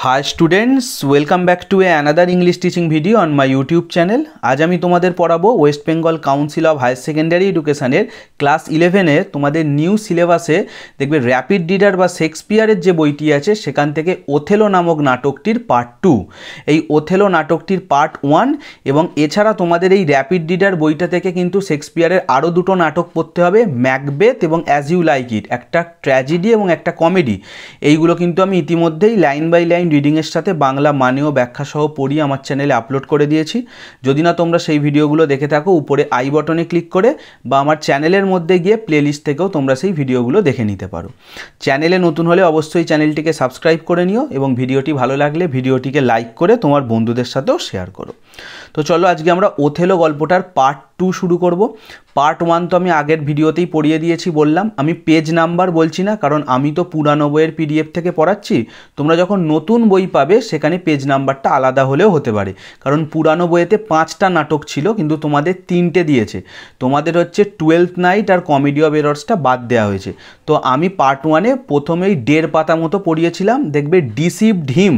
Hi students, welcome back to another English teaching video on my YouTube channel. आज আমি তোমাদের পড়াবো west Bengal council of higher secondary এডুকেশনের class 11 তোমাদের new সিলেবাসে দেখবে র্যাপিড রিডার বা শেক্সপিয়ারের যে বইটি আছে সেখান থেকে ওথেলো নামক নাটকটির পার্ট 2, এই ওথেলো নাটকটির পার্ট 1 এবং এছাড়া তোমাদের এই র্যাপিড রিডার বইটা থেকে কিন্তু শেক্সপিয়ারের আরও দুটো নাটক পড়তে হবে, ম্যাকবেথ এবং অ্যাজ ইউ লাইক ইট, একটা ট্র্যাজেডি এবং একটা কমেডি। এইগুলো কিন্তু আমি ইতিমধ্যেই লাইন বাই লাইন রিডিংয়ের সাথে বাংলা মানে ও ব্যাখ্যা সহ পড়িয়ে আমার চ্যানেলে আপলোড করে দিয়েছি। যদি না তোমরা সেই ভিডিওগুলো দেখে থাকো, উপরে আই বটনে ক্লিক করে বা আমার চ্যানেলের মধ্যে গিয়ে প্লেলিস্ট থেকেও তোমরা সেই ভিডিওগুলো দেখে নিতে পারো। চ্যানেলে নতুন হলে অবশ্যই চ্যানেলটিকে সাবস্ক্রাইব করে নিও এবং ভিডিওটি ভালো লাগলে ভিডিওটিকে লাইক করে তোমার বন্ধুদের সাথেও শেয়ার করো। তো চলো আজকে আমরা ওথেলো গল্পটার পার্ট 2 শুরু করব। পার্ট 1 তো আমি আগের ভিডিওতেই পড়িয়ে দিয়েছি, বললাম আমি পেজ নাম্বার বলছি না, কারণ আমি তো পুরানো বইয়ের পিডিএফ থেকে পড়াচ্ছি। তোমরা যখন নতুন বই পাবে সেখানে পেজ নাম্বারটা আলাদা হলেও হতে পারে, কারণ পুরানো বইয়েতে 5টা নাটক ছিল কিন্তু তোমাদের 3টে দিয়েছে। তোমাদের হচ্ছে 12th নাইট আর কমেডি অফ এরর্সটা বাদ দেওয়া হয়েছে। তো আমি পার্ট 1-এ প্রথমেই 1.5 পাতা মতো পড়িয়েছিলাম, দেখবে ডিসিভড হিম,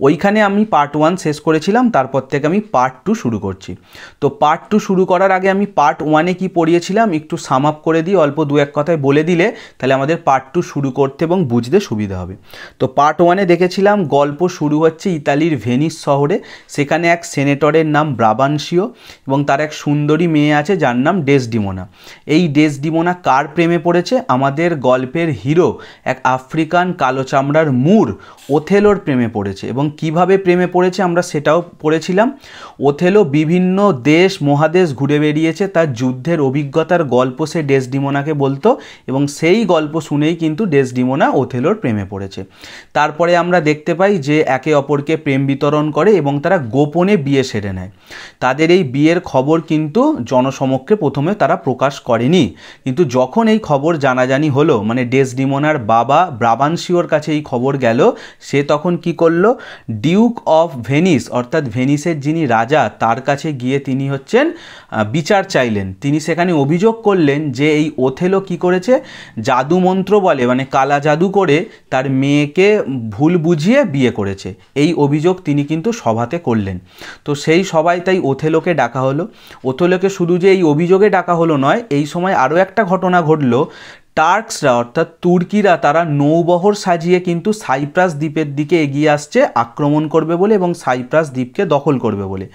ওইখানে আমি পার্ট 1 শেষ করেছিলাম। তারপর থেকে আমি পার্ট 2 শুরু করছি। তো পার্ট 2 শুরু করার আগে আমি পার্ট 1-এ কি পড়িয়েছিলাম একটু সাম আপ করে দিই, অল্প দু এক কথায় বলে দিলে তাহলে আমাদের পার্ট 2 শুরু করতে এবং বুঝতে সুবিধা হবে। তো পার্ট 1-এ দেখেছিলাম গল্প শুরু হচ্ছে ইতালির ভেনিস শহরে। সেখানে এক সেনেটরের নাম ব্রাবানসিও এবং তার এক সুন্দরী মেয়ে আছে যার নাম ডেসডিমোনা। এই ডেসডিমোনা কার প্রেমে পড়েছে? আমাদের গল্পের হিরো এক আফ্রিকান কালো চামড়ার মুর ওথেলোর প্রেমে পড়েছে। এবং কিভাবে প্রেমে পড়েছে আমরা সেটাও পড়েছিলাম। ওথেলো বিভিন্ন দেশ মহাদেশ ঘুরে বেরিয়েছে, তার যুদ্ধের অভিজ্ঞতার গল্প সে ডেসডিমোনাকে বলতো এবং সেই গল্প শুনেই কিন্তু ডেসডিমোনা ওথেলোর প্রেমে পড়েছে। তারপরে আমরা দেখতে পাই যে একে অপরকে প্রেম বিতরণ করে এবং তারা গোপনে বিয়ে সেরে নেয়। তাদের এই বিয়ের খবর কিন্তু জনসমক্ষে প্রথমে তারা প্রকাশ করেনি, কিন্তু যখন এই খবর জানাজানি হলো, মানে ডেসডিমোনার বাবা ব্রাবানসিওর কাছে এই খবর গেল, সে তখন কি করলো, ডিউক অফ ভেনিস অর্থাৎ ভেনিসের যিনি রাজা তার কাছে গিয়ে তিনি হচ্ছেন বিচার চাইলেন। তিনি সেখানে অভিযোগ করলেন যে এই ওথেলো কি করেছে, জাদু মন্ত্র বলে মানে কালা জাদু করে তার মেয়েকে ভুল বুঝিয়ে বিয়ে করেছে। এই অভিযোগ তিনি কিন্তু সভাতে করলেন। তো সেই সভায় তাই ওথেলোকে ডাকা হলো। ওথেলোকে শুধু যে এই অভিযোগে ডাকা হলো নয়, এই সময় আরও একটা ঘটনা ঘটলো। টার্কসরা অর্থাৎ তুর্কিরা তারা নৌবহর সাজিয়ে কিন্তু সাইপ্রাস দ্বীপের দিকে এগিয়ে আসছে আক্রমণ করবে বলে এবং সাইপ্রাস দ্বীপকে দখল করবে বলে।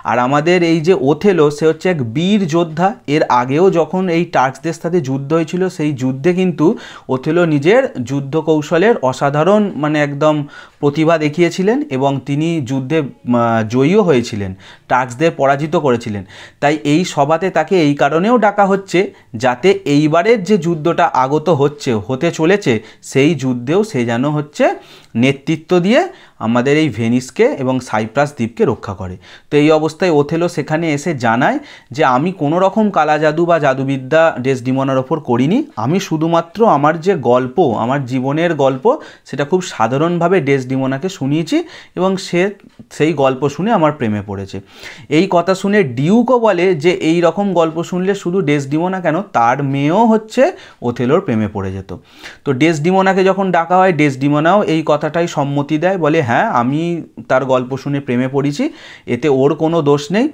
আর আমাদের এই যে ওথেলো সে হচ্ছে এক বীর যোদ্ধা। এর আগেও যখন এই টার্কসদের সাথে যুদ্ধ হয়েছিল সেই যুদ্ধে কিন্তু ওথেলো নিজের যুদ্ধ কৌশলের অসাধারণ মানে একদম প্রতিভা দেখিয়েছিলেন এবং তিনি যুদ্ধে জয়ীও হয়েছিলেন, টার্কসদের পরাজিত করেছিলেন। তাই এই সভাতে তাকে এই কারণেও ডাকা হচ্ছে যাতে এইবারের যে যুদ্ধটা আগত হতে চলেছে সেই যুদ্ধেও সে যেন হচ্ছে নেতৃত্ব দিয়ে আমাদের এই ভেনিসকে এবং সাইপ্রাস দ্বীপকে রক্ষা করে। তো এই অবস্থায় ওথেলো সেখানে এসে জানায় যে আমি কোনো রকম কালা জাদু বা জাদুবিদ্যা ডেসডিমোনার ওপর করিনি, আমি শুধুমাত্র আমার যে গল্প, আমার জীবনের গল্প, সেটা খুব সাধারণভাবে ডেসডিমোনাকে শুনিয়েছি এবং সে সেই গল্প শুনে আমার প্রেমে পড়েছে। এই কথা শুনে ডিউকও বলে যে এই রকম গল্প শুনলে শুধু ডেসডিমোনা কেন, তার মেয়েও হচ্ছে ওথেলোর প্রেমে পড়ে যেত। তো ডেসডিমোনাকে যখন ডাকা হয় ডেসডিমোনাও এই কথাটাই সম্মতি দেয়, বলে হ্যাঁ আমি তার গল্প শুনে প্রেমে পড়েছি, এতে ওর কোনো দোষ নেই।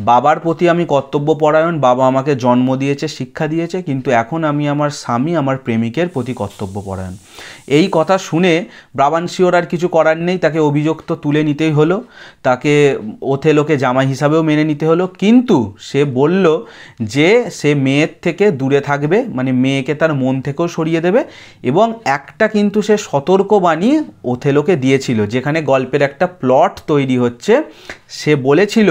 বাবার প্রতি আমি কর্তব্যপরায়ণ, বাবা আমাকে জন্ম দিয়েছে, শিক্ষা দিয়েছে, কিন্তু এখন আমি আমার স্বামী, আমার প্রেমিকের প্রতি কর্তব্যপরায়ণ। এই কথা শুনে ব্রাবানসিওর আর কিছু করার নেই, তাকে অভিযোগ তো তুলে নিতেই হলো, তাকে ওথেলোকে জামাই হিসাবেও মেনে নিতে হলো। কিন্তু সে বলল যে সে মেয়ের থেকে দূরে থাকবে, মানে মেয়েকে তার মন থেকেও সরিয়ে দেবে। এবং একটা কিন্তু সে সতর্কবাণী ওথেলোকে দিয়েছিল, যেখানে গল্পের একটা প্লট তৈরি হচ্ছে। সে বলেছিল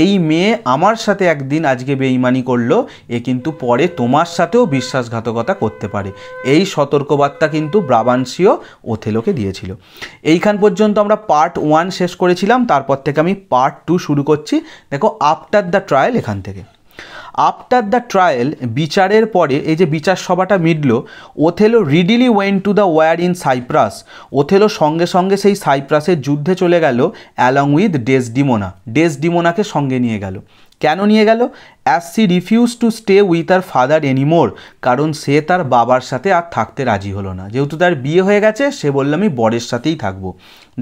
এই মেয়ে আমার সাথে একদিন আজকে বেঈমানি করলো, এ কিন্তু পরে তোমার সাথেও বিশ্বাসঘাতকতা করতে পারে। এই সতর্কবার্তা কিন্তু ব্রাবানসিও ওথেলোকে দিয়েছিল। এইখান পর্যন্ত আমরা পার্ট 1 শেষ করেছিলাম। তারপর থেকে আমি পার্ট 2 শুরু করছি। দেখো আফটার দ্য ট্রায়াল, এখান থেকে আফটার দ্য ট্রায়াল, বিচারের পরে এই যে বিচার সভাটা মিটল, Othello readily went to the war in Cyprus. Othello সঙ্গে সঙ্গে সেই সাইপ্রাসের যুদ্ধে চলে গেল অ্যালং উইথ ডেসডিমোনা, ডেসডিমোনাকে সঙ্গে নিয়ে গেল। কেন নিয়ে গেল? As she refuse to stay with her father anymore, কারণ সে তার বাবার সাথে আর থাকতে রাজি হলো না। যেহেতু তার বিয়ে হয়ে গেছে, সে বলল আমি বরের সাথেই থাকবো।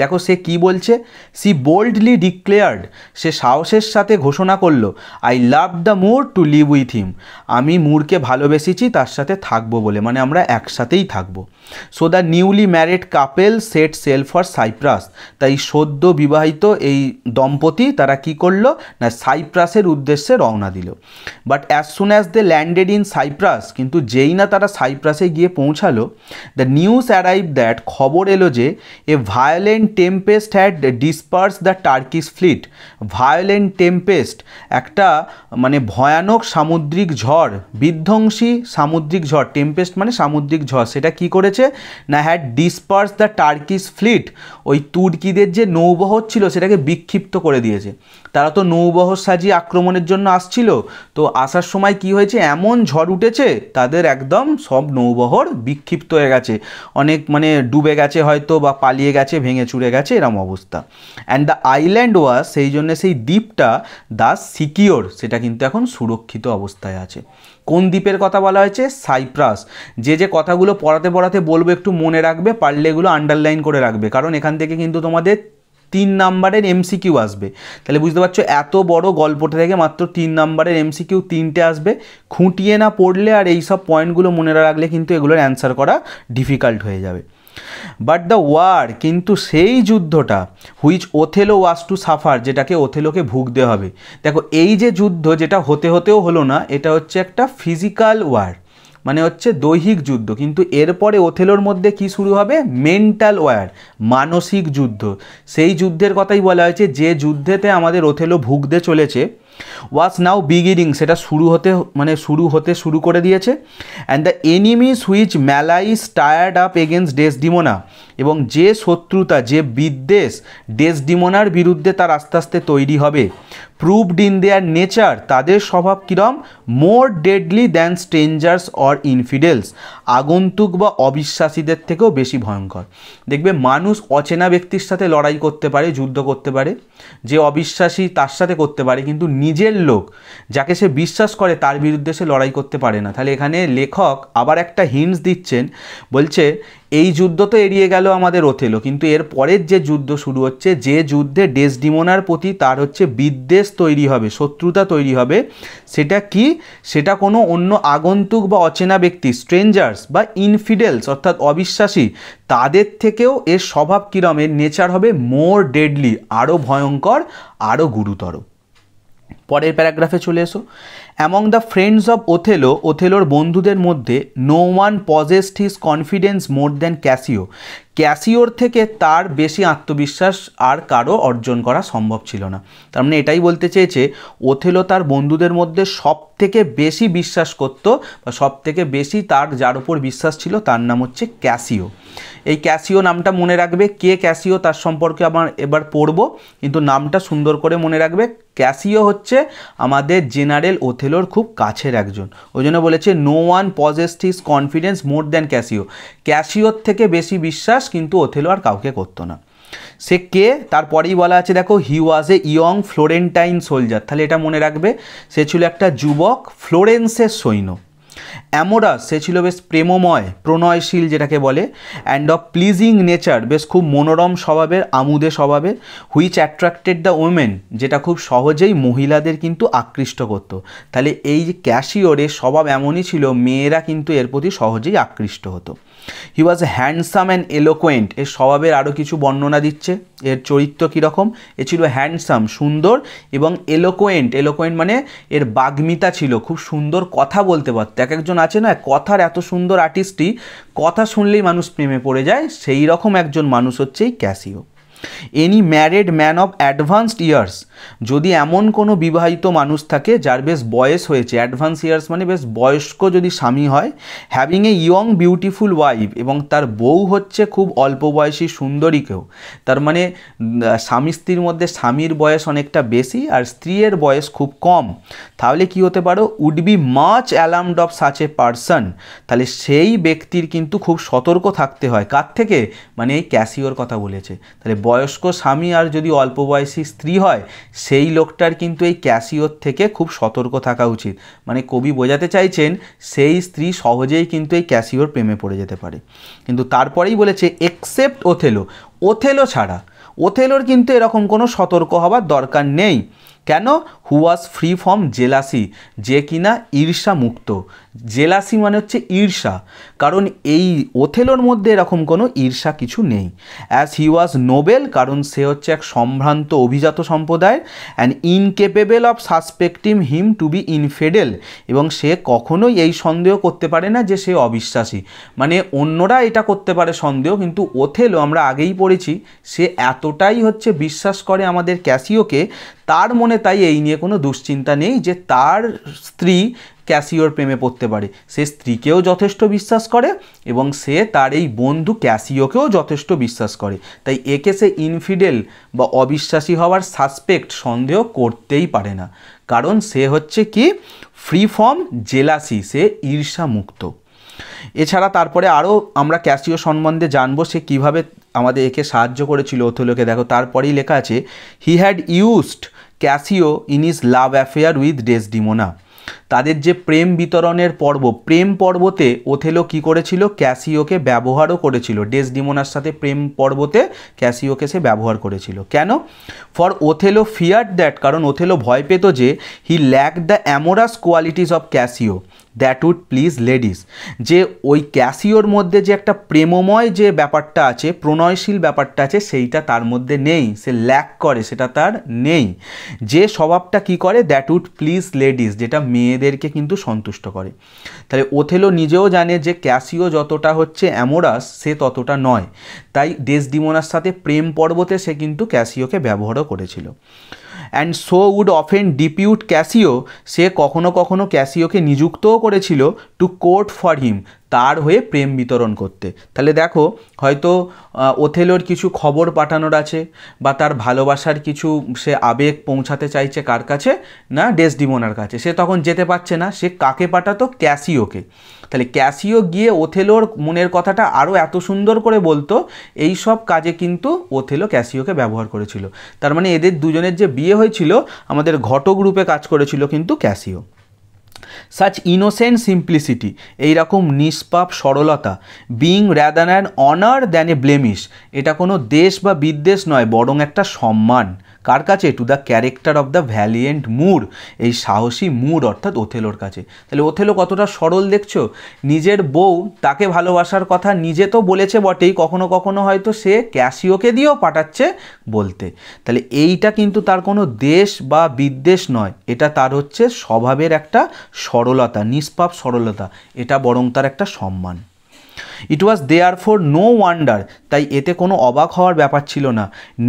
দেখো সে কি বলছে, সি বোল্ডলি ডিক্লেয়ার্ড, সে সাহসের সাথে ঘোষণা করলো, I love the Moor to live with him, আমি মুরকে ভালোবেসেছি তার সাথে থাকবো বলে, মানে আমরা একসাথেই থাকবো। So the newly married couple set sail for Cyprus, তাই সদ্য বিবাহিত এই দম্পতি তারা কি করলো না সাইপ্রাসের উদ্দেশ্যে রওনা দিল। But as soon as they landed in Cyprus, কিন্তু যেই না তারা সাইপ্রাসে গিয়ে পৌঁছালো, দ্য নিউজ অ্যারাইভ দ্যাট, খবর এলো যে a violent tempest had disperse the Turkish fleet. Violent tempest একটা মানে ভয়ানক সামুদ্রিক ঝড়, বিধ্বংসী সামুদ্রিক ঝড়, টেম্পেস্ট মানে সামুদ্রিক ঝড়, সেটা কি করেছে না had disperse the Turkish fleet, ওই তুর্কিদের যে নৌবহর ছিল সেটাকে বিক্ষিপ্ত করে দিয়েছে। তারা তো নৌবহর সাজিয়ে আক্রমণের জন্য আসছিল, তো আসার সময় কি হয়েছে, এমন ঝড় উঠেছে তাদের একদম সব নৌবহর বিক্ষিপ্ত হয়ে গেছে, অনেক মানে ডুবে গেছে হয়তো বা পালিয়ে গেছে, ভেঙে চুরে গেছে, এরম অবস্থা। অ্যান্ড দ্য আইল্যান্ড ওয়াজ, সেই জন্য সেই দ্বীপটা দ্য সিকিওর, সেটা কিন্তু এখন সুরক্ষিত অবস্থায় আছে। কোন দ্বীপের কথা বলা হয়েছে? সাইপ্রাস। যে যে কথাগুলো পড়াতে পড়াতে বলবো একটু মনে রাখবে, পারলে এগুলো আন্ডারলাইন করে রাখবে, কারণ এখান থেকে কিন্তু তোমাদের 3 নাম্বারের এমসিকিউ আসবে। তাহলে বুঝতে পারছো এত বড় গল্পটা থেকে মাত্র 3 নাম্বারের এমসিকিউ 3টে আসবে। খুঁটিয়ে না পড়লে আর এই সব পয়েন্টগুলো মনে রাখলে কিন্তু এগুলোর অ্যান্সার করা ডিফিকাল্ট হয়ে যাবে। বাট দ্য ওয়ার, কিন্তু সেই যুদ্ধটা, which Othello was to suffer, যেটাকে ওথেলোকে ভুগতে হবে। দেখো এই যে যুদ্ধ যেটা হতে হতেও হলো না, এটা হচ্ছে একটা ফিজিক্যাল ওয়ার, মানে হচ্ছে দৈহিক যুদ্ধ, কিন্তু এরপরে ওথেলোর মধ্যে কি শুরু হবে? মেন্টাল ওয়ার, মানসিক যুদ্ধ। সেই যুদ্ধের কথাই বলা হয়েছে যে যুদ্ধেতে আমাদের ওথেলো ভুগতে চলেছে, ওয়াজ নাও বিগিনিং, সেটা শুরু করে দিয়েছে। And the enemies which malice tired up against Desdemona, এবং যে শত্রুতা, যে বিদ্বেষ ডেসডিমোনার বিরুদ্ধে তার আস্তে আস্তে তৈরি হবে, প্রুভড ইন দেয়ার নেচার, তাদের স্বভাব কিরম? More deadly than strangers or infidels, আগন্তুক বা অবিশ্বাসীদের থেকেও বেশি ভয়ঙ্কর। দেখবে মানুষ অচেনা ব্যক্তির সাথে লড়াই করতে পারে, যুদ্ধ করতে পারে, যে অবিশ্বাসী তার সাথে করতে পারে, কিন্তু নিজের লোক যাকে সে বিশ্বাস করে তার বিরুদ্ধে সে লড়াই করতে পারে না। তাহলে এখানে লেখক আবার একটা হিন্টস দিচ্ছেন, বলছে এই যুদ্ধ তো এড়িয়ে গেল আমাদের ওথেলো, কিন্তু এর পরের যে যুদ্ধ শুরু হচ্ছে, যে যুদ্ধে ডেসডিমোনার প্রতি তার হচ্ছে বিদ্বেষ তৈরি হবে, শত্রুতা তৈরি হবে, সেটা কি? সেটা কোনো অন্য আগন্তুক বা অচেনা ব্যক্তি, স্ট্রেঞ্জার্স বা ইনফিডেলস অর্থাৎ অবিশ্বাসী, তাদের থেকেও এর স্বভাব কিরম, এর নেচার হবে মোর ডেডলি, আরও ভয়ঙ্কর, আরও গুরুতর। পরের প্যারাগ্রাফে চলে এসো। Among the friends of Othello, ওথেলোর বন্ধুদের মধ্যে no one possessed his confidence more than Cassio, ক্যাসিওর থেকে তার বেশি আত্মবিশ্বাস আর কারো অর্জন করা সম্ভব ছিল না। তার মানে এটাই বলতে চেয়েছে ওথেলো তার বন্ধুদের মধ্যে সব থেকে বেশি বিশ্বাস করত, বা সব থেকে বেশি তার যার উপর বিশ্বাস ছিল তার নাম হচ্ছে ক্যাসিও। এই ক্যাসিও নামটা মনে রাখবে, কে ক্যাসিও তার সম্পর্কে আমার এবার পড়ব, কিন্তু নামটা সুন্দর করে মনে রাখবে। ক্যাসিও হচ্ছে আমাদের জেনারেল ওথেলোর খুব কাছের একজন, ওই জন্য বলেছে no one possessed his confidence more than Cassio, ক্যাসিওর থেকে বেশি বিশ্বাস কিন্তু ওথেলো আর কাউকে করতো না। সে কে? তারপরেই বলা আছে দেখো, হি ওয়াজ এ ইয়ং ফ্লোরেন্টাইন সোলজার, তাহলে এটা মনে রাখবে, সে ছিল একটা যুবক ফ্লোরেন্সের সৈন্য। অ্যামোরাস, সে ছিল বেশ প্রেমময়, প্রণয়শীল যেটাকে বলে, অ্যান্ড অফ প্লিজিং নেচার, বেশ খুব মনোরম স্বভাবের, আমোদে স্বভাবের, হুইচ অ্যাট্রাক্টেড দ্য ওমেন, যেটা খুব সহজেই মহিলাদের কিন্তু আকৃষ্ট করত। তাহলে এই যে ক্যাসিওর এর স্বভাব এমনই ছিল, মেয়েরা কিন্তু এর প্রতি সহজেই আকৃষ্ট হতো। হি ওয়াজ হ্যান্ডসাম অ্যান্ড এলোকোয়েন্ট, এর স্বভাবের আরও কিছু বর্ণনা দিচ্ছে, এর চরিত্র কীরকম, এ ছিল হ্যান্ডসাম সুন্দর, এবং এলোকোয়েন্ট, এলোকোয়েন্ট মানে এর বাগ্মিতা ছিল, খুব সুন্দর কথা বলতে পারত। এক একজন আছে না কথার এত সুন্দর আর্টিস্টই, কথা শুনলেই মানুষ প্রেমে পড়ে যায়, সেই রকম একজন মানুষ হচ্ছে এই Casio. Any married man of advanced years, যদি এমন কোনো বিবাহিত মানুষ থাকে যার বেশ বয়স হয়েছে, অ্যাডভান্স ইয়ার্স মানে বেশ বয়স্ক যদি স্বামী হয়, having a young beautiful wife, এবং তার বউ হচ্ছে খুব অল্প বয়সী সুন্দরী কেউ, তার মানে স্বামী স্ত্রীর মধ্যে স্বামীর বয়স অনেকটা বেশি আর স্ত্রীর বয়স খুব কম, তাহলে কি হতে পারো? Would be much alarmed of such a person, তাহলে সেই ব্যক্তির কিন্তু খুব সতর্ক থাকতে হয়। কার থেকে? মানে এই ক্যাসিওর কথা বলেছে। তাহলে বয়স্ক স্বামী আর যদি অল্প বয়সী স্ত্রী হয়, সেই লোকটার কিন্তু এই ক্যাসিওর থেকে খুব সতর্ক থাকা উচিত। মানে কবি বোঝাতে চাইছেন সেই স্ত্রী সহজেই কিন্তু এই ক্যাসিওর প্রেমে পড়ে যেতে পারে। কিন্তু তারপরেই বলেছে এক্সেপ্ট ওথেলো, ওথেলো ছাড়া। ওথেলোর কিন্তু এরকম কোনো সতর্ক হওয়ার দরকার নেই। কেন? হু ওয়াজ ফ্রি ফ্রম জেলাসি, যে কিনা ঈর্ষা মুক্ত। জেলাসি মানে হচ্ছে ঈর্ষা, কারণ এই ওথেলোর মধ্যে এরকম কোনো ঈর্ষা কিছু নেই। অ্যাজ হি ওয়াজ নোবেল, কারণ সে হচ্ছে এক সম্ভ্রান্ত অভিজাত সম্প্রদায়। And incapable of suspecting him to be infidel, এবং সে কখনোই এই সন্দেহ করতে পারে না যে সে অবিশ্বাসী। মানে অন্যরা এটা করতে পারে সন্দেহ, কিন্তু ওথেলো আমরা আগেই পড়েছি সে এতটাই হচ্ছে বিশ্বাস করে আমাদের ক্যাসিওকে, তার মনে তাই এই নিয়ে কোনো দুশ্চিন্তা নেই যে তার স্ত্রী ক্যাসিওর প্রেমে পড়তে পারে। সে স্ত্রীকেও যথেষ্ট বিশ্বাস করে এবং সে তার এই বন্ধু ক্যাসিওকেও যথেষ্ট বিশ্বাস করে। তাই একে সে ইনফিডেল বা অবিশ্বাসী হওয়ার সাসপেক্ট সন্দেহ করতেই পারে না, কারণ সে হচ্ছে কি ফ্রি ফ্রম জেলাসি, সে ঈর্ষা মুক্ত। এছাড়া তারপরে আরও আমরা ক্যাসিও সম্বন্ধে জানবো সে কীভাবে আমাদের একে সাহায্য করেছিল ওথেলোকে। দেখো তারপরেই লেখা আছে he had used Casio in his love affair with Desdemona. তাদের যে প্রেম বিতরণের পর্ব, প্রেম পর্বতে ওথেলো কি করেছিল? ক্যাসিওকে ব্যবহারও করেছিল। ডেসডিমোনার সাথে প্রেম পর্বতে ক্যাসিওকে সে ব্যবহার করেছিল। কেন? ফর ওথেলো ফিয়ার্ড দ্যাট, কারণ ওথেলো ভয় পেত যে he lack the amorous qualities of Cassio that would please ladies, যে ওই ক্যাসিওর মধ্যে যে একটা প্রেমময় যে ব্যাপারটা আছে, প্রণয়শীল ব্যাপারটা আছে, সেইটা তার মধ্যে নেই, সে ল্যাক করে, সেটা তার নেই। যে স্বভাবটা কি করে? দ্যাট উড প্লিজ লেডিস, যেটা মেয়েদেরকে কিন্তু সন্তুষ্ট করে। তাহলে ওথেলো নিজেও জানে যে ক্যাসিও যতটা হচ্ছে অ্যামোরাস সে ততটা নয়, তাই ডেসডিমোনার সাথে প্রেম পর্বতে সে কিন্তু ক্যাসিওকে ব্যবহারও করেছিল। And so would often depute Cassio, সে কখনো কখনো ক্যাসিওকে নিযুক্তও করেছিল টু কোর্ট ফর হিম, তার হয়ে প্রেম বিতরণ করতে। তাহলে দেখো হয়তো ওথেলোর কিছু খবর পাঠানোর আছে বা তার ভালোবাসার কিছু সে আবেগ পৌঁছাতে চাইছে কার কাছে? না ডেসডিমোনার কাছে। সে তখন যেতে পারছে না, সে কাকে পাঠাতো? ক্যাসিওকে। তাহলে ক্যাসিও গিয়ে ওথেলোর মনের কথাটা আরও এত সুন্দর করে বলতো, এই সব কাজে কিন্তু ওথেলো ক্যাসিওকে ব্যবহার করেছিল। তার মানে এদের দুজনের যে বিয়ে হয়েছিল আমাদের ঘটক রূপে কাজ করেছিল কিন্তু ক্যাসিও। সাচ ইনোসেন্ট সিম্পলিসিটি, এইরকম নিষ্পাপ সরলতা, being rather an honour than a blemish, এটা কোনো দেশ বা বিদ্বেষ নয়, বরং একটা সম্মান। কার কাছে? To the character of the valiant Moor, এই সাহসী মুর অর্থাৎ ওথেলোর কাছে। তাহলে ওথেলো কতটা সরল দেখছো, নিজের বউ তাকে ভালোবাসার কথা নিজে তো বলেছে বটেই, কখনো কখনো হয়তো সে ক্যাসিওকে দিয়েও পাঠাচ্ছে বলতে। তাহলে এইটা কিন্তু তার কোনো দেশ বা বিদ্বেষ নয়, এটা তার হচ্ছে স্বভাবের একটা সরলতা, নিষ্পাপ সরলতা, এটা বরং তার একটা সম্মান। ইট ওয়াজ দেয়ার ফর নো ওয়ান্ডার, তাই এতে কোনো অবাক হওয়ার ব্যাপার ছিল না।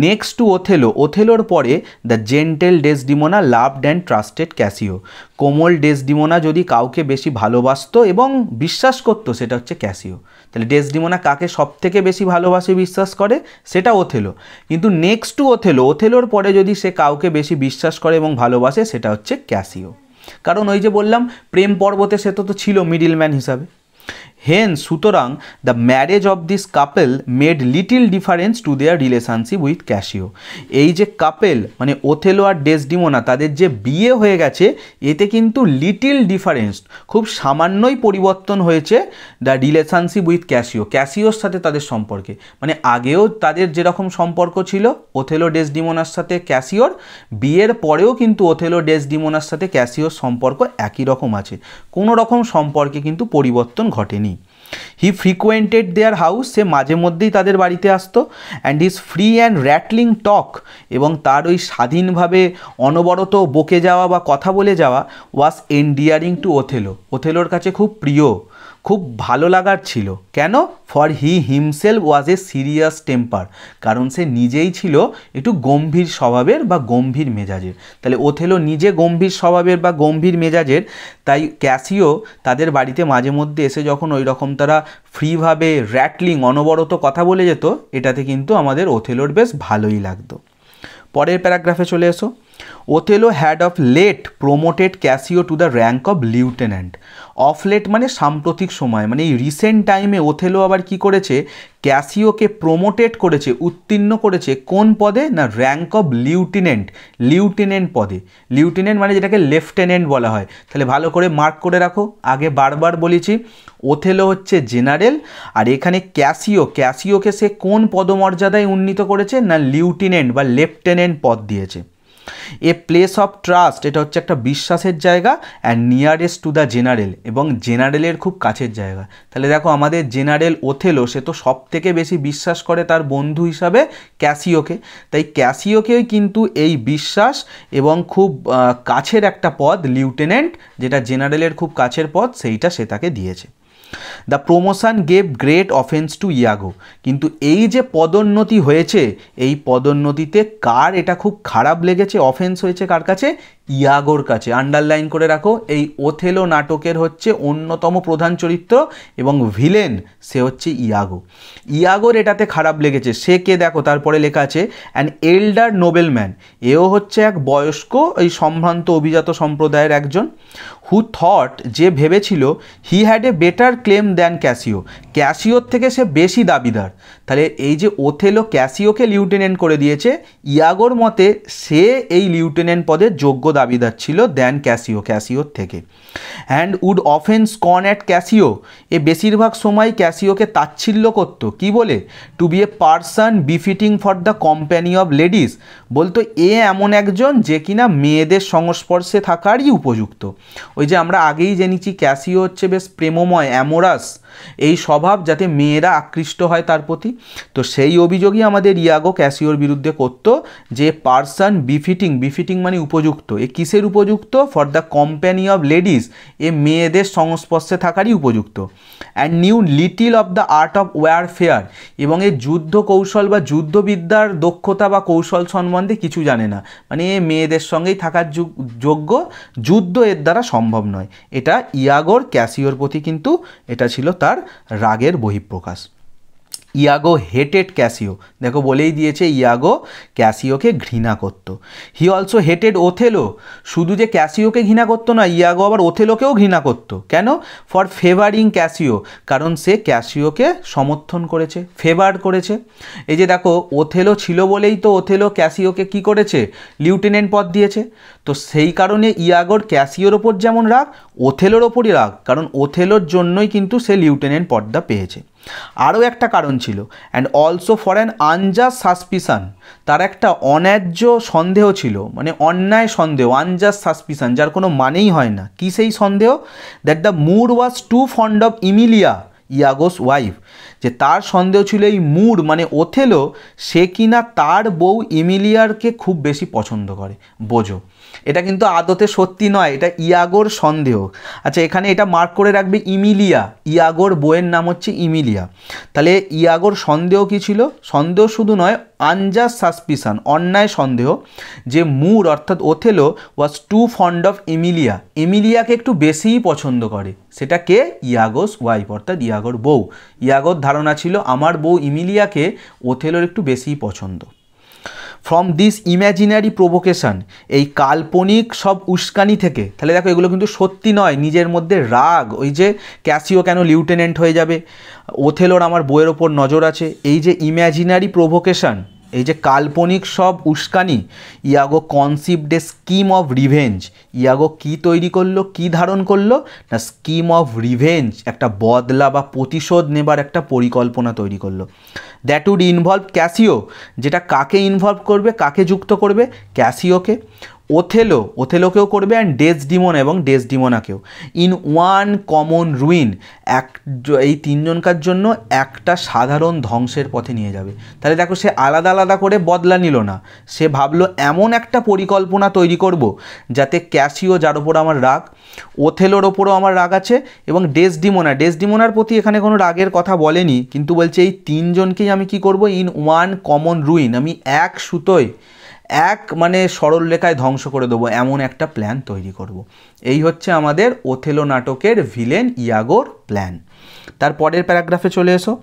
নেক্সট টু ওথেলো, ওথেলোর পরে the gentle Desdemona loved and trusted Cassio, কোমল ডেসডিমোনা যদি কাউকে বেশি ভালোবাসতো এবং বিশ্বাস করতো সেটা হচ্ছে ক্যাসিও। তাহলে ডেসডিমোনা কাকে সব থেকে বেশি ভালোবাসে বিশ্বাস করে? সেটা ওথেলো। কিন্তু নেক্সট টু ওথেলো, ওথেলোর পরে যদি সে কাউকে বেশি বিশ্বাস করে এবং ভালোবাসে সেটা হচ্ছে ক্যাসিও। কারণ ওই যে বললাম প্রেম পর্বতে সে তো ছিল মিডিলম্যান হিসাবে। হেন সুতরাং the marriage of this couple made little difference to their relationship with Casio, এই যে কাপেল মানে ওথেলো আর ডেসডিমোনা তাদের যে বিয়ে হয়ে গেছে এতে কিন্তু লিটিল ডিফারেন্স, খুব সামান্যই পরিবর্তন হয়েছে দ্য রিলেশনশিপ উইথ ক্যাসিও, ক্যাসিওর সাথে তাদের সম্পর্কে। মানে আগেও তাদের যেরকম সম্পর্ক ছিল ওথেলো ডেসডিমোনার সাথে ক্যাসিওর, বিয়ের পরেও কিন্তু ওথেলো ডেসডিমোনার সাথে ক্যাসিওর সম্পর্ক একই রকম আছে, কোনো রকম সম্পর্কে কিন্তু পরিবর্তন ঘটেনি। হি ফ্রিকোয়েন্টেড দেয়ার হাউস, সে মাঝে মধ্যেই তাদের বাড়িতে আসতো। And his free and rattling talk, এবং তার ওই স্বাধীনভাবে অনবরত বকে যাওয়া বা কথা বলে যাওয়া ওয়াজ এন্ডিয়ারিং টু ওথেলো, ওথেলোর কাছে খুব প্রিয়, খুব ভালো লাগার ছিল। কেন? For he himself was A serious temper, কারণ সে নিজেই ছিল একটু গম্ভীর স্বভাবের বা গম্ভীর মেজাজের। তাহলে ওথেলো নিজে গম্ভীর স্বভাবের বা গম্ভীর মেজাজের, তাই ক্যাসিও তাদের বাড়িতে মাঝে মধ্যে এসে যখন ওই রকম তারা ফ্রিভাবে র্যাটলিং অনবরত কথা বলে যেত, এটাতে কিন্তু আমাদের ওথেলোর বেশ ভালোই লাগতো। পরের প্যারাগ্রাফে চলে এসো। Othello had of late promoted Cassio to the rank of lieutenant. Of late মানে সাম্প্রতিক সময়, মানে এই রিসেন্ট টাইমে ওথেলো আবার কি করেছে, ক্যাসিওকে প্রমোটেড করেছে, উত্তীর্ণ করেছে কোন পদে না র্যাঙ্ক অফ লিউটেন্যান্ট, লিউটেন্যান্ট পদে। লিউটেন্যান্ট মানে যেটাকে লেফটেন্যান্ট বলা হয়। তাহলে ভালো করে মার্ক করে রাখো, আগে বারবার বলেছি ওথেলো হচ্ছে জেনারেল, আর এখানে ক্যাসিওকে সে কোন পদমর্যাদায় উন্নীত করেছে না লিউটেন্যান্ট বা লেফটেন্যান্ট পদ দিয়েছে। এ প্লেস অফ ট্রাস্ট, এটা হচ্ছে একটা বিশ্বাসের জায়গা, and nearest to the general, এবং জেনারেলের খুব কাছের জায়গা। তাহলে দেখো আমাদের জেনারেল ওথেলো সে তো সব থেকে বেশি বিশ্বাস করে তার বন্ধু হিসাবে ক্যাসিওকে, তাই ক্যাসিওকেই কিন্তু এই বিশ্বাস এবং খুব কাছের একটা পদ লিউটেন্যান্ট, যেটা জেনারেলের খুব কাছের পদ, সেইটা সে তাকে দিয়েছে। The promotion gave great offence to Iago, কিন্তু এই যে পদোন্নতি হয়েছে, এই পদোন্নতিতে কার এটা খুব খারাপ লেগেছে, অফেন্স হয়েছে কার কাছে, ইয়াগোর কাছে। আন্ডারলাইন করে রাখো, এই ওথেলো নাটকের হচ্ছে অন্যতম প্রধান চরিত্র এবং ভিলেন সে হচ্ছে ইয়াগো। ইয়াগোর এটাতে খারাপ লেগেছে, সে কে দেখো তারপরে লেখা আছে অ্যান এল্ডার নোবেলম্যান, এও হচ্ছে এক বয়স্ক এই সম্ভ্রান্ত অভিজাত সম্প্রদায়ের একজন, হু থট যে ভেবেছিল he had a better claim than Cassio, ক্যাসিওর থেকে সে বেশি দাবিদার। তাহলে এই যে ওথেলো ক্যাসিওকে লিউটেন্যান্ট করে দিয়েছে, ইয়াগোর মতে সে এই লিউটেন্যান্ট পদের যোগ্য দাবিদার ছিল দ্যান ক্যাসিওর থেকে। And would often scorn at Cassio, এ বেশিরভাগ সময় ক্যাসিওকে তাচ্ছিল্য করত, কি বলে, to be a person befitting for the company of ladies, বলতো এ এমন একজন যে কিনা মেয়েদের সংস্পর্শে থাকারই উপযুক্ত। ওই যে আমরা আগেই জেনেছি ক্যাসিও হচ্ছে বেশ প্রেমময়, অ্যামোরাস এই স্বভাব, যাতে মেয়েরা আকৃষ্ট হয় তার প্রতি। তো সেই অভিযোগই আমাদের ইয়াগো ক্যাসিওর বিরুদ্ধে করত, যে পার্সন বিফিটিং মানে উপযুক্ত, এ কিসের উপযুক্ত, for the company of ladies, এ মেয়েদের সংস্পর্শে থাকারই উপযুক্ত। And knew little of the art of warfare, এবং এ যুদ্ধ কৌশল বা যুদ্ধবিদ্যার দক্ষতা বা কৌশল সম্বন্ধে কিছু জানে না, মানে এ মেয়েদের সঙ্গেই থাকার যোগ্য, যুদ্ধ এর দ্বারা সম্ভব নয়। এটা ইয়াগোর ক্যাসিওর প্রতি কিন্তু এটা ছিল তার রাগের বহিঃপ্রকাশ। ইয়াগো হেটেড ক্যাসিও, দেখো বলেই দিয়েছে ইয়াগো ক্যাসিওকে ঘৃণা করত। হি অলসো হেটেড ওথেলো, শুধু যে ক্যাসিওকে ঘৃণা করতো না, ইয়াগো আবার ওথেলোকেও ঘৃণা করত। কেন, ফর ফেভারিং ক্যাসিও, কারণ সে ক্যাসিওকে সমর্থন করেছে, ফেভার করেছে। এই যে দেখো ওথেলো ছিল বলেই তো ওথেলো ক্যাসিওকে কি করেছে, লিউটেন্যান্ট পদ দিয়েছে। তো সেই কারণে ইয়াগোর ক্যাসিওর ওপর যেমন রাগ, ওথেলোর ওপরই রাগ, কারণ ওথেলোর জন্যই কিন্তু সে লিউটেন্যান্ট পদটা পেয়েছে। আরও একটা কারণ ছিল, and also for an unjust suspicion, তার একটা অন্যায্য সন্দেহ ছিল, মানে অন্যায় সন্দেহ, আনজাস্ট সাসপিশন, যার কোনো মানেই হয় না। কি সেই সন্দেহ, that the Moor was too fond of Emilia Iago's wife, যে তার সন্দেহ ছিল এই মুড মানে ওথেলো সে কিনা তার বউ ইমিলিয়ারকে খুব বেশি পছন্দ করে। বোঝো, এটা কিন্তু আদতে সত্যি নয়, এটা ইয়াগোর সন্দেহ। আচ্ছা, এখানে এটা মার্ক করে রাখবে ইমিলিয়া, ইয়াগোর বউয়ের নাম হচ্ছে ইমিলিয়া। তাহলে ইয়াগোর সন্দেহ কি ছিল, সন্দেহ শুধু নয়, আনজাস্ট সাসপিশন, অন্যায় সন্দেহ, যে মুড অর্থাৎ Othello was too fond of Emilia, ইমিলিয়াকে একটু বেশিই পছন্দ করে। সেটা কে, ইয়াগোস ওয়াইফ অর্থাৎ ইয়াগোর বউ। ইয়াগোর ধারণা ছিল আমার বউ ইমিলিয়াকে ওথেলোর একটু বেশিই পছন্দ। ফ্রম দিস ইম্যাজিনারি প্রভোকেশন, এই কাল্পনিক সব উস্কানি থেকে, তাহলে দেখো এগুলো কিন্তু সত্যি নয়, নিজের মধ্যে রাগ, ওই যে ক্যাসিও কেন লিউটেন্যান্ট হয়ে যাবে, ওথেলোর আমার বইয়ের ওপর নজর আছে, এই যে ইম্যাজিনারি প্রভোকেশন, এই যে কাল্পনিক সব উস্কানি, Iago conceived a scheme of revenge, Iago কি তৈরি করলো, কি ধারণ করলো না স্কিম অফ রিভেঞ্জ, একটা বদলা বা প্রতিশোধ নেবার একটা পরিকল্পনা তৈরি করলো। দ্যাট উড ইনভলভ ক্যাসিও, যেটা কাকে ইনভলভ করবে, কাকে যুক্ত করবে, ক্যাসিওকে, ওথেলোকেও করবে, অ্যান্ড ডেসডিমোনা এবং ডেসডিমোনাকেও, ইন ওয়ান কমন রুইন, এই তিনজনকার জন্য একটা সাধারণ ধ্বংসের পথে নিয়ে যাবে। তাহলে দেখো সে আলাদা আলাদা করে বদলা নিল না, সে ভাবলো এমন একটা পরিকল্পনা তৈরি করব যাতে ক্যাসিও, যার ওপর আমার রাগ, ওথেলোর ওপরও আমার রাগ আছে, এবং ডেসডিমোনার প্রতি এখানে কোনো রাগের কথা বলেনি, কিন্তু বলছে এই তিনজনকেই আমি কি করব, ইন ওয়ান কমন রুইন, আমি এক সুতোয়, এক মানে সরল রেখায় ধ্বংস করে দেবো, এমন একটা প্ল্যান তৈরি করব। এই হচ্ছে আমাদের ওথেলো নাটকের ভিলেন ইয়াগোর প্ল্যান। তারপরের প্যারাগ্রাফে চলে এসো।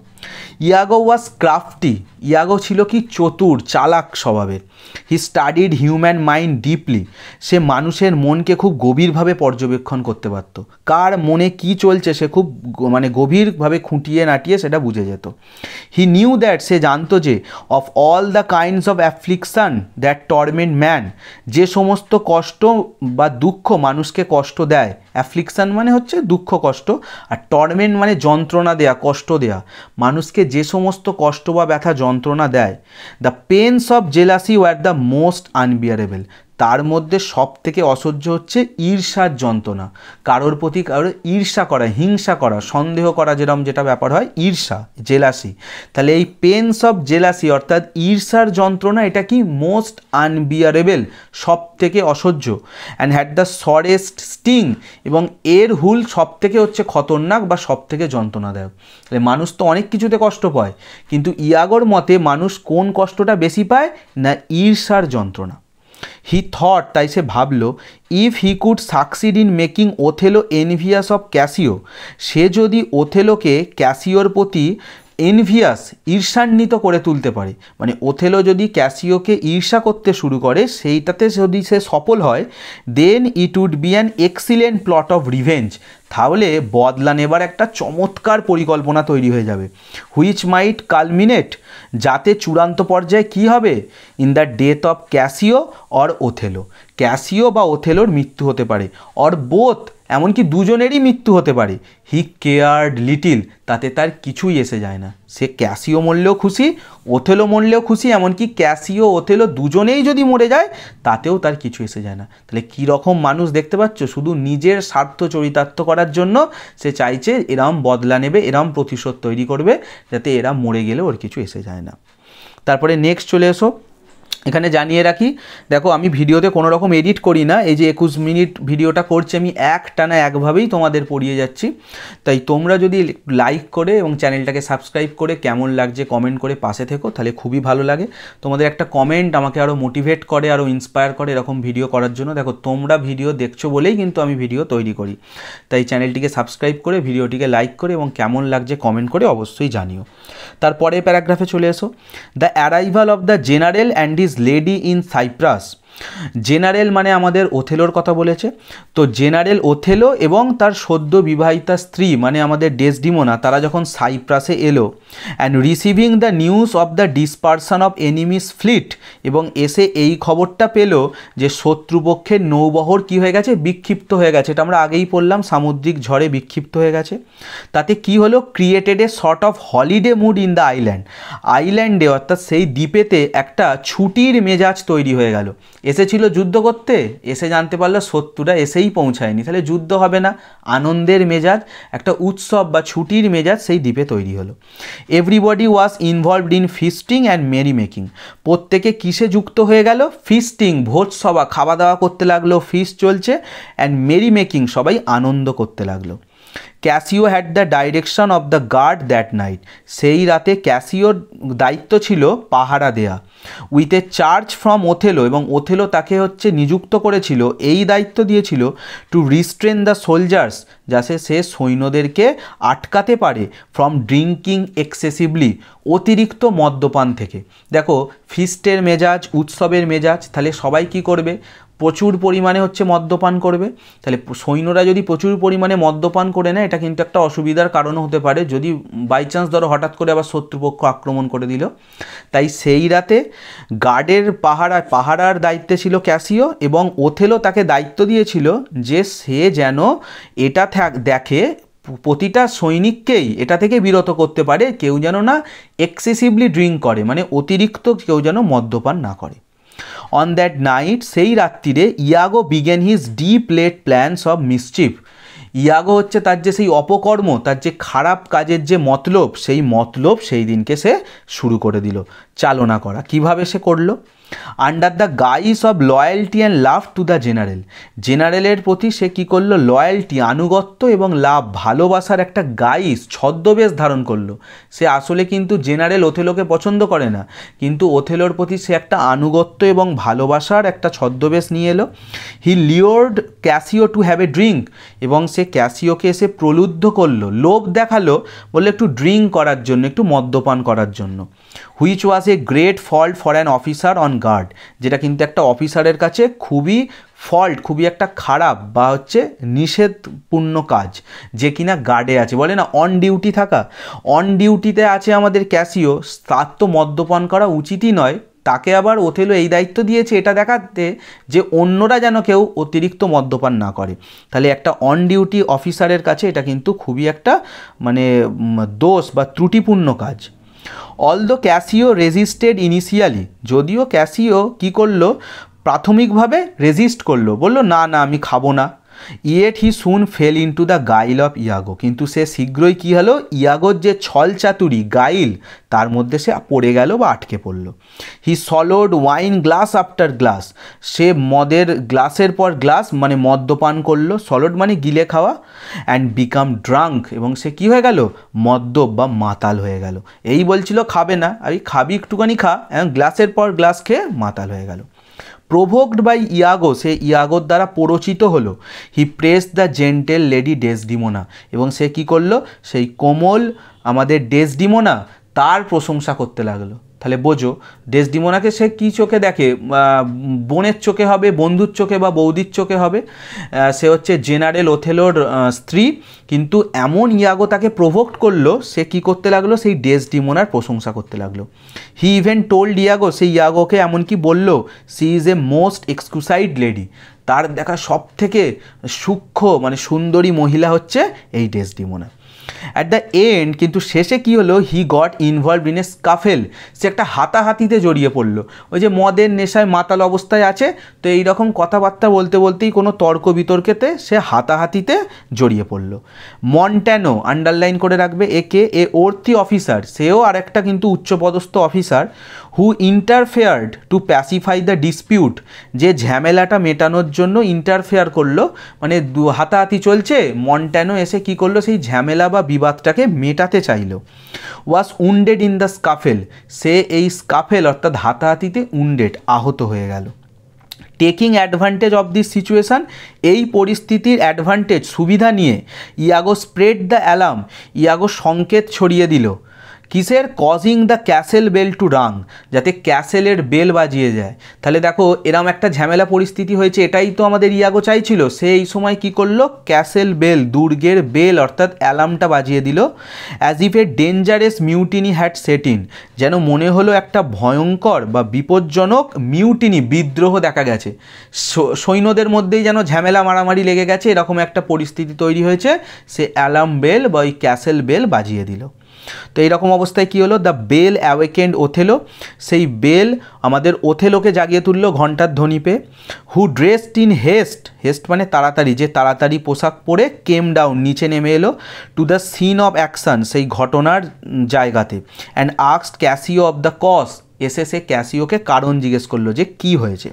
ইয়াগো ওয়াজ ক্রাফটি, ইয়াগো ছিল কি চতুর, চালাক স্বভাবের। He studied human mind deeply, সে মানুষের মনকে খুব গভীরভাবে পর্যবেক্ষণ করতে পারত, কার মনে কি চলছে সে খুব গভীরভাবে খুঁটিয়ে নাটিয়ে সেটা বুঝে যেত। হি নিউ দ্যাট, সে জানতো যে of all the kinds of অ্যাফ্লিকশন that torment man, যে সমস্ত কষ্ট বা দুঃখ মানুষকে কষ্ট দেয়, অ্যাফ্লিকশন মানে হচ্ছে দুঃখ কষ্ট, আর টর্মেন্ট মানে যন্ত্রণা দেয়া, কষ্ট দেয়া, মানুষকে যে সমস্ত কষ্ট বা ব্যথা যন্ত্রণা দেয়, the pains of jealousy were the most unbearable, তার মধ্যে সব থেকে অসহ্য হচ্ছে ঈর্ষার যন্ত্রণা, কারোর প্রতি কারোর ঈর্ষা করা, হিংসা করা, সন্দেহ করা, যেটা ব্যাপার হয় ঈর্ষা, জেলাসি। তাহলে এই পেনস অফ জেলাসি অর্থাৎ ঈর্ষার যন্ত্রণা, এটা কি মোস্ট আনবিয়ারেবল, সব থেকে অসহ্য। অ্যান্ড হ্যাড দ্য সরেস্ট স্টিং, এবং এর হুল সব থেকে হচ্ছে খতরনাক বা সব থেকে যন্ত্রণাদায়ক। তাহলে মানুষ তো অনেক কিছুতে কষ্ট পায়, কিন্তু ইয়াগোর মতে মানুষ কোন কষ্টটা বেশি পায় না, ঈর্ষার যন্ত্রণা। হি থট, তাই সে ভাবল, if he could succeed in making Othello envious of Cassio, সে যদি ওথেলোকে ক্যাসিওর প্রতি এনভিয়াস, ঈর্ষান্বিত করে তুলতে পারে, মানে ওথেলো যদি ক্যাসিওকে ঈর্ষা করতে শুরু করে, সেইটাতে যদি সে সফল হয়, then it would be an excellent plot of revenge, তাহলে বদলা নেবার একটা চমৎকার পরিকল্পনা তৈরি হয়ে যাবে। হুইচ মাইট কালমিনেট, যাতে চূড়ান্ত পর্যায়ে কি হবে, in the death of Casio or Othello, Casio বা ওথেলোর মৃত্যু হতে পারে, অর বোথ, এমনকি দুজনেরই মৃত্যু হতে পারে। হি কেয়ার্ড লিটিল, তাতে তার কিছুই এসে যায় না, সে ক্যাসিও মরলেও খুশি, ওথেলো মরলেও খুশি, এমনকি ক্যাসিও ওথেলো দুজনেই যদি মরে যায় তাতেও তার কিছু এসে যায় না। তাহলে কীরকম মানুষ দেখতে পাচ্ছ, শুধু নিজের স্বার্থ চরিতার্থ করার জন্য সে চাইছে এরম বদলা নেবে, এরম প্রতিশোধ তৈরি করবে, যাতে এরা মরে গেলে ওর কিছু এসে যায় না। তারপরে নেক্সট চলে এসো। এখানে জানিয়ে রাখি, দেখো আমি ভিডিওতে কোনো রকম এডিট করি না, এই যে 21 মিনিট ভিডিওটা করছি আমি একটানা একভাবেই তোমাদের পড়িয়ে যাচ্ছি। তাই তোমরা যদি লাইক করে এবং চ্যানেলটাকে সাবস্ক্রাইব করে কেমন লাগছে কমেন্ট করে পাশে থেকো, তাহলে খুবই ভালো লাগে। তোমাদের একটা কমেন্ট আমাকে আরও মোটিভেট করে, আরও ইন্সপায়ার করে এরকম ভিডিও করার জন্য। দেখো তোমরা ভিডিও দেখছো বলেই কিন্তু আমি ভিডিও তৈরি করি, তাই চ্যানেলটিকে সাবস্ক্রাইব করে ভিডিওটিকে লাইক করে এবং কেমন লাগছে কমেন্ট করে অবশ্যই জানিও। তারপরে প্যারাগ্রাফে চলে এসো। The arrival of the general and his lady in Cyprus, general মানে আমাদের ওথেলোর কথা বলেছে, তো জেনারেল ওথেলো এবং তার সদ্য বিবাহিতা স্ত্রী মানে আমাদের ডেসডিমোনা, তারা যখন সাইপ্রাসে এলো, and receiving the news of the dispersion of enemies fleet, এবং এসে এই খবরটা পেল যে শত্রুপক্ষের নৌবহর কি হয়ে গেছে, বিক্ষিপ্ত হয়ে গেছে। এটা আমরা আগেই পড়লাম, সামুদ্রিক ঝড়ে বিক্ষিপ্ত হয়ে গেছে। তাতে কি হলো, created a sort of holiday mood in the island, আইল্যান্ডে অর্থাৎ সেই দ্বীপেতে একটা ছুটির মেজাজ তৈরি হয়ে গেল। এসেছিল যুদ্ধ করতে, এসে জানতে পারলো শত্রুরা এসেই পৌঁছায়নি, তাহলে যুদ্ধ হবে না, আনন্দের মেজাজ, একটা উৎসব বা ছুটির মেজাজ সেই দ্বীপে তৈরি হলো। Everybody was involved in feasting and merry making, প্রত্যেকে কিসে যুক্ত হয়ে গেল, ফিস্টিং, ভোজসভা, খাওয়া দাওয়া করতে লাগলো, ফিস্ট চলছে, অ্যান্ড মেরি মেকিং, সবাই আনন্দ করতে লাগলো। Cassio had the direction of the guard that night, সেই রাতে ক্যাসিওর দায়িত্ব ছিল পাহারা দেয়া। With a charge from Othello, এবং ওথেলো তাকে হচ্ছে নিযুক্ত করেছিল, এই দায়িত্ব দিয়েছিল, টু রিস্ট্রেন দ্য সোলজার্স, যাতে সে সৈন্যদেরকে আটকাতে পারে, ফ্রম ড্রিঙ্কিং এক্সেসিভলি, অতিরিক্ত মদ্যপান থেকে। দেখো ফিস্টের মেজাজ, উৎসবের মেজাজ, তাহলে সবাই কি করবে, প্রচুর পরিমাণে হচ্ছে মদ্যপান করবে। তাহলে সৈন্যরা যদি প্রচুর পরিমাণে মদ্যপান করে নেয়, এটা কিন্তু একটা অসুবিধার কারণও হতে পারে, যদি বাই চান্স ধরো হঠাৎ করে আবার শত্রুপক্ষ আক্রমণ করে দিল। তাই সেই রাতে গার্ডের পাহারার দায়িত্বে ছিল ক্যাসিও, এবং ওথেলো তাকে দায়িত্ব দিয়েছিল যে সে যেন এটা দেখে প্রতিটা সৈনিককেই এটা থেকে বিরত করতে পারে, কেউ যেন না এক্সেসিভলি ড্রিঙ্ক করে, মানে অতিরিক্ত কেউ যেন মদ্যপান না করে। অন দ্যাট নাইট, সেই রাত্রিরে, Iago began his deep laid plans of mischief, Iago হচ্ছে তার যে সেই অপকর্ম, তার যে খারাপ কাজের যে মতলব, সেই মতলব সেই দিনকে সে শুরু করে দিল চালনা করা। কিভাবে সে করলো, under the guys of loyalty and love to the general. জেনারেলের প্রতি সে কী করলো, লয়্যালটি আনুগত্য এবং লাভ ভালোবাসার একটা গাইস ছদ্মবেশ ধারণ করলো। সে আসলে কিন্তু জেনারেল ওথেলোকে পছন্দ করে না, কিন্তু ওথেলোর প্রতি সে একটা আনুগত্য এবং ভালোবাসার একটা ছদ্মবেশ নিয়ে এলো। He lured Cassio to have a drink, এবং সে ক্যাসিওকে এসে প্রলুব্ধ করলো, লোভ দেখালো, বললো একটু ড্রিঙ্ক করার জন্য, একটু মদ্যপান করার জন্য। Which was a great fault for an officer on guard, যেটা কিন্তু একটা অফিসারের কাছে খুবই ফল্ট, খুবই একটা খারাপ বা হচ্ছে নিষেধপূর্ণ কাজ, যে কিনা গার্ডে আছে। বলে না অন ডিউটি থাকা, অন ডিউটিতে আছে আমাদের ক্যাসিও, তার তো মদ্যপান করা উচিতই নয়। তাকে আবার ওথেলো এই দায়িত্ব দিয়েছে এটা দেখাতে যে অন্যরা যেন কেউ অতিরিক্ত মদ্যপান না করে। তাহলে একটা অন ডিউটি অফিসারের কাছে এটা কিন্তু খুবই একটা মানে দোষ বা ত্রুটিপূর্ণ কাজ। অলদো ক্যাসিও রেজিস্টেড ইনিশিয়ালি, যদিও ক্যাসিও কী করলো, প্রাথমিকভাবে রেজিস্ট করলো, বললো না না আমি খাবো না। Yet he soon fell into the guile of Iago, কিন্তু সে শীঘ্রই কী হলো, ইয়াগোর যে ছল চাতুরি গাইল তার মধ্যে সে পড়ে গেল বা আটকে পড়লো। হি সলোড ওয়াইন গ্লাস আফটার গ্লাস, সে মদের গ্লাসের পর গ্লাস মানে মদ্যপান করলো, সলোড মানে গিলে খাওয়া, অ্যান্ড বিকাম ড্রাঙ্ক, এবং সে কী হয়ে গেল, মদ্যপ বা মাতাল হয়ে গেল। এই বলছিল খাবে না, আর খাবি একটুখানি খা, গ্লাসের পর গ্লাস খেয়ে মাতাল হয়ে গেল। প্রভোকড বাই ইয়াগো, সে ইয়াগোর দ্বারা প্ররোচিত হলো। He praised the gentle lady Desdemona, এবং সে কী করলো, সেই কোমল আমাদের ডেসডিমোনা তার প্রশংসা করতে লাগলো। তাহলে বোঝো ডেসডিমোনাকে সে কী চোখে দেখে, বোনের চোখে হবে, বন্ধুর চোখে বা বৌদির চোখে হবে। সে হচ্ছে জেনারেল ওথেলোর স্ত্রী, কিন্তু এমন ইয়াগো তাকে প্রভোক্ট করলো, সে কী করতে লাগলো, সেই ডেসডিমোনার প্রশংসা করতে লাগলো। হি ইভেন টোল্ড ইয়াগো, সেই ইয়াগোকে এমনকি বলল, she is a most exquisite lady, তার দেখা সব থেকে সূক্ষ্ম মানে সুন্দরী মহিলা হচ্ছে এই ডেসডিমোনা। অ্যাট দ্য এন্ড কিন্তু শেষে কী হলো, he got involved in a scuffle, সে একটা হাতাহাতিতে জড়িয়ে পড়লো। ওই যে মদের নেশায় মাতাল অবস্থায় আছে, তো এইরকম কথাবার্তা বলতে বলতেই কোনো তর্ক বিতর্কেতে সে হাতাহাতিতে জড়িয়ে পড়লো। মন্ট্যানো আন্ডারলাইন করে রাখবে, একে এ ওর্থি অফিসার, সেও আরেকটা কিন্তু উচ্চপদস্থ officer, who interfered to pacify the dispute, যে ঝামেলাটা মেটানোর জন্য ইন্টারফেয়ার করলো, মানে হাতাহাতি চলছে, মন্ট্যানো এসে কী করলো, সেই ঝামেলা বা বিবাদটাকে মেটাতে চাইলো। Was wounded in the scuffle, সে এই স্কাফেল অর্থাৎ হাতাহাতিতে উন্ডেড আহত হয়ে গেল। Taking advantage of this situation, এই পরিস্থিতির অ্যাডভান্টেজ সুবিধা নিয়ে Iago spread the alarm, Iago সংকেত ছড়িয়ে দিল, কিসের, causing the castle bell to rang, যাতে ক্যাসেলের বেল বাজিয়ে যায়। তাহলে দেখো এরম একটা ঝামেলা পরিস্থিতি হয়েছে, এটাই তো আমাদের ইয়াগো চাইছিল। সে এই সময় কী করলো, ক্যাসেল বেল দুর্গের বেল অর্থাৎ অ্যালার্মটা বাজিয়ে দিল। As if a dangerous mutiny had set in, যেন মনে হলো একটা ভয়ঙ্কর বা বিপজ্জনক মিউটিনি বিদ্রোহ দেখা গেছে, সৈন্যদের মধ্যেই যেন ঝামেলা মারামারি লেগে গেছে, এরকম একটা পরিস্থিতি তৈরি হয়েছে। সে অ্যালার্ম বেল বা ওই ক্যাসেল বেল বাজিয়ে দিল। তো এইরকম অবস্থায় কী হলো, দ্য বেল অ্যাওয়েকেন্ড ওথেলো, সেই বেল আমাদের ওথেলোকে জাগিয়ে তুললো ঘণ্টার ধ্বনি পেয়ে। হু ড্রেসড ইন হেস্ট, হেস্ট মানে তাড়াতাড়ি, যে তাড়াতাড়ি পোশাক পরে কেম ডাউন নিচে নেমে এলো, to the scene of action, সেই ঘটনার জায়গাতে, and asked Cassio of the cause, এসে সে ক্যাসিওকে কারণ জিজ্ঞেস করলো যে কী হয়েছে।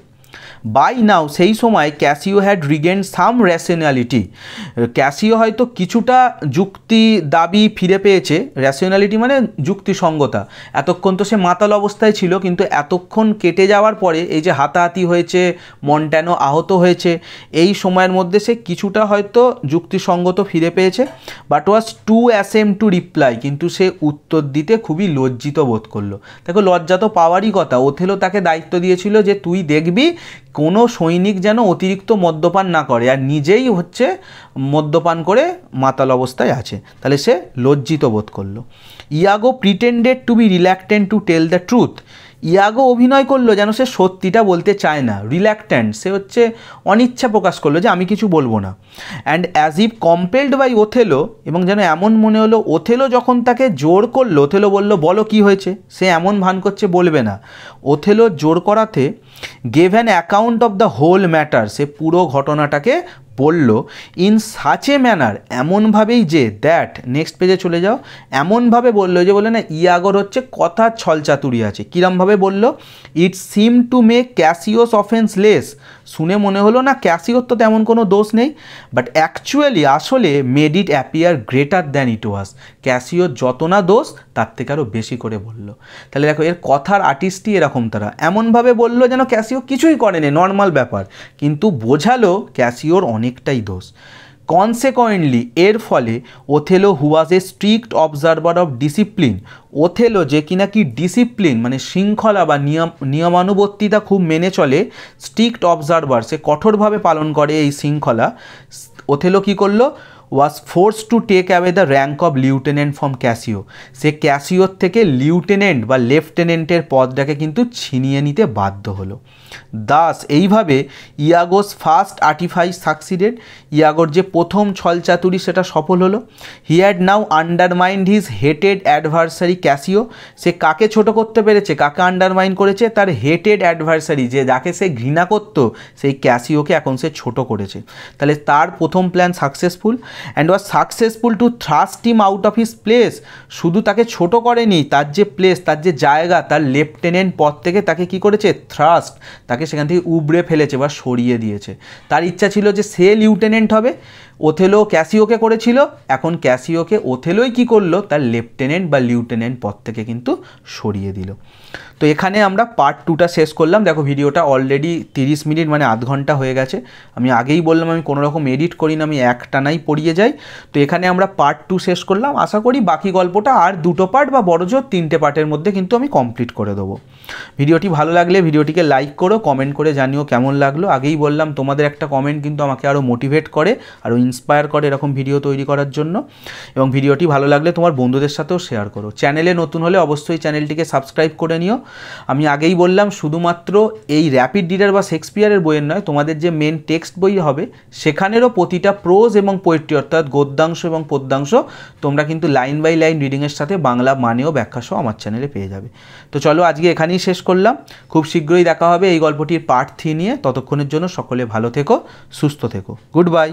বাই নাও, সেই সময় Casio had regain some rationality, Casio হয়তো কিছুটা যুক্তি দাবি ফিরে পেয়েছে, র্যাশনালিটি মানে যুক্তিসঙ্গতা। এতক্ষণ তো সে মাতাল অবস্থায় ছিল, কিন্তু এতক্ষণ কেটে যাওয়ার পরে এই যে হাতাহাতি হয়েছে, মন্ট্যানো আহত হয়েছে, এই সময়ের মধ্যে সে কিছুটা হয়তো যুক্তিসঙ্গত ফিরে পেয়েছে। But was too ashamed to reply, কিন্তু সে উত্তর দিতে খুবই লজ্জিত বোধ করলো। দেখো লজ্জা তো পাওয়ারই কথা, ওথেলো তাকে দায়িত্ব দিয়েছিল যে তুই দেখবি কোনো সৈনিক যেন অতিরিক্ত মদ্যপান না করে, আর নিজেই হচ্ছে মদ্যপান করে মাতাল অবস্থায় আছে, তাহলে সে লজ্জিত বোধ করলো। Iago pretended to be reluctant to tell the truth, Iago অভিনয় করলো যেন সে সত্যিটা বলতে চায় না, রিল্যাক্ট্যান্ট, সে হচ্ছে অনিচ্ছা প্রকাশ করলো যে আমি কিছু বলবো না। And as if compelled by Othello, এবং যেন এমন মনে হলো ওথেলো যখন তাকে জোর করলো, ওথেলো বললো বলো কি হয়েছে, সে এমন ভান করছে বলবে না, ওথেলো জোর করাতে gave an account of the whole matter, সে পুরো ঘটনাটাকে বলল ইন সাচ এ ম্যানার, এমনভাবেই যে দ্যাট, নেক্সট পেজে চলে যাও, এমনভাবে বললো যে বলে না ইয়াগোর হচ্ছে কথার ছলচাতুরি আছে। কিরমভাবে বলল, ইট seem to make ক্যাসিওস offence less, শুনে মনে হলো না ক্যাসিওর তো তেমন কোনো দোষ নেই, বাট অ্যাকচুয়ালি আসলে made it appear greater than it was, ক্যাসিওর যত না দোষ তার থেকে আরও বেশি করে বলল। তাহলে দেখো এর কথার আর্টিস্টই এরকম, তারা এমনভাবে বললো যেন ক্যাসিও কিছুই করেনি, নর্মাল ব্যাপার, কিন্তু বোঝালো ক্যাসিওর অনেকটাই দোষ। কনসেকোয়েন্টলি, এর ফলে Othello who was A strict observer of discipline, Othello যে কিনা কি ডিসিপ্লিন মানে শৃঙ্খলা বা নিয়মানুবর্তিতা খুব মেনে চলে, স্ট্রিক্ট অবজারভার সে কঠোরভাবে পালন করে এই শৃঙ্খলা, ওথেলো কী করলো, was force to take away the rank of lieutenant from Cassio, সে ক্যাসিওর থেকে লিউটেন্যান্ট বা লেফটেন্যান্টের পদটাকে কিন্তু ছিনিয়ে নিতে বাধ্য হলো। দাস এইভাবে ইয়াগোস ফার্স্ট আর্টিফাইস সাকসিডেড, ইয়াগোর যে প্রথম ছলচাতুরি সেটা সফল হলো। He had now undermined his hated adversary Cassio, সে কাকে ছোট করতে পেরেছে, কাকে আন্ডারমাইন করেছে, তার হেটেড অ্যাডভার্সারি, যে যাকে সে ঘৃণা করত সেই ক্যাসিওকে এখন সে ছোট করেছে। তাহলে তার প্রথম plan successful, and was successful to thrust him out of his place, শুধু তাকে ছোট করেনি, তার যে প্লেস, তার যে জায়গা, তার লেফটেন্যান্ট পদ থেকে তাকে কি করেছে, থ্রাস্ট, তাকে সেখান থেকে উবড়ে ফেলেছে বা সরিয়ে দিয়েছে। তার ইচ্ছা ছিল যে সে লিউটেন্যান্ট হবে, ওথেলো ক্যাসিওকে করেছিল, এখন ক্যাসিওকে ওথেলোই কি করলো, তার লেফটেন্যান্ট বা লিউটেন্যান্ট পদ থেকে কিন্তু সরিয়ে দিল। তো এখানে আমরা পার্ট 2টা শেষ করলাম। দেখো ভিডিওটা অলরেডি 30 মিনিট মানে আধ ঘন্টা হয়ে গেছে। আমি আগেই বললাম আমি কোনো রকম এডিট করি না, আমি একটানাই পড়িয়ে যাই। তো এখানে আমরা পার্ট 2 শেষ করলাম, আশা করি বাকি গল্পটা আর 2টো পার্ট বা বড়জোর 3টে পার্টের মধ্যে কিন্তু আমি কমপ্লিট করে দেবো। ভিডিওটি ভালো লাগলে ভিডিওটিকে লাইক করো, কমেন্ট করে জানিও কেমন লাগলো। আগেই বললাম তোমাদের একটা কমেন্ট কিন্তু আমাকে আরও মোটিভেট করে, আরও ইন্সপায়ার করে এরকম ভিডিও তৈরি করার জন্য। এবং ভিডিওটি ভালো লাগলে তোমার বন্ধুদের সাথেও শেয়ার করো। চ্যানেলে নতুন হলে অবশ্যই চ্যানেলটিকে সাবস্ক্রাইব করে নিও। আমি আগেই বললাম শুধুমাত্র এই র্যাপিড রিডার বা শেক্সপিয়ারের বইয়ের নয়, তোমাদের যে মেন টেক্সট বই হবে সেখানেরও প্রতিটা প্রোজ এবং পোয়েট্রি অর্থাৎ গদ্যাংশ এবং পদ্যাংশ তোমরা কিন্তু লাইন বাই লাইন রিডিংয়ের সাথে বাংলা মানেও ব্যাখ্যাসহ আমার চ্যানেলে পেয়ে যাবে। তো চলো আজকে এখানেই শেষ করলাম, খুব শীঘ্রই দেখা হবে এই গল্পটির পার্ট 3 নিয়ে। ততক্ষণের জন্য সকলে ভালো থেকো, সুস্থ থেকো, গুড বাই।